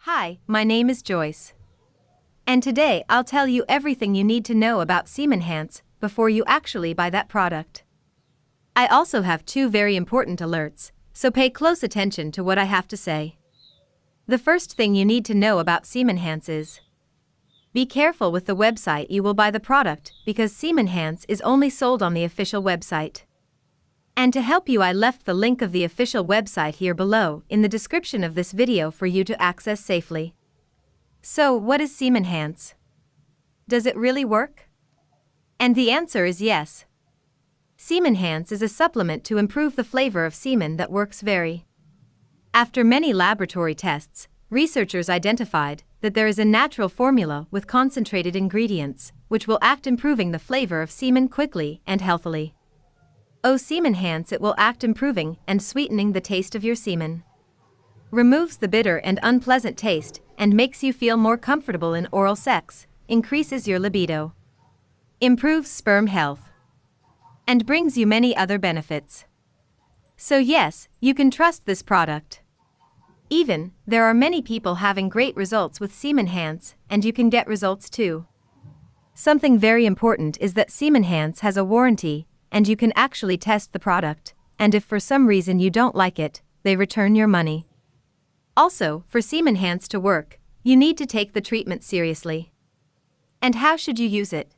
Hi, my name is Joyce. And today I'll tell you everything you need to know about SemEnhance before you actually buy that product. I also have two very important alerts, so pay close attention to what I have to say. The first thing you need to know about SemEnhance is: be careful with the website you will buy the product because SemEnhance is only sold on the official website. And to help you, I left the link of the official website here below in the description of this video for you to access safely. So, what is SemEnhance? Does it really work? And the answer is yes. SemEnhance is a supplement to improve the flavor of semen that works very. After many laboratory tests, researchers identified that there is a natural formula with concentrated ingredients, which will act improving the flavor of semen quickly and healthily. SemEnhance, it will act improving and sweetening the taste of your semen. Removes the bitter and unpleasant taste and makes you feel more comfortable in oral sex, increases your libido, improves sperm health, and brings you many other benefits. So yes, you can trust this product. Even, there are many people having great results with SemEnhance, and you can get results too. Something very important is that SemEnhance has a warranty, and you can actually test the product, and if for some reason you don't like it, they return your money. Also, for SemEnhance to work, you need to take the treatment seriously. And how should you use it?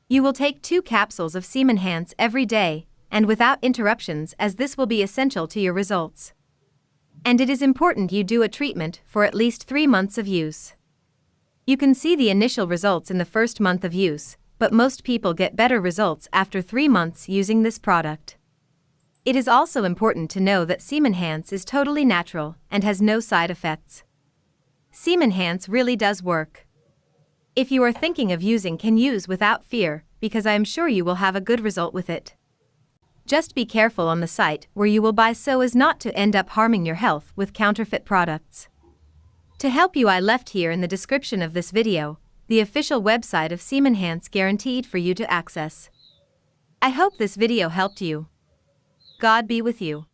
You will take 2 capsules of SemEnhance every day, and without interruptions, as this will be essential to your results. And it is important you do a treatment for at least 3 months of use. You can see the initial results in the first month of use, but most people get better results after 3 months using this product. It is also important to know that SemEnhance is totally natural and has no side effects. SemEnhance really does work. If you are thinking of using, can use without fear, because I am sure you will have a good result with it. Just be careful on the site where you will buy so as not to end up harming your health with counterfeit products. To help you, I left here in the description of this video the official website of SemEnhance, guaranteed for you to access. I hope this video helped you. God be with you.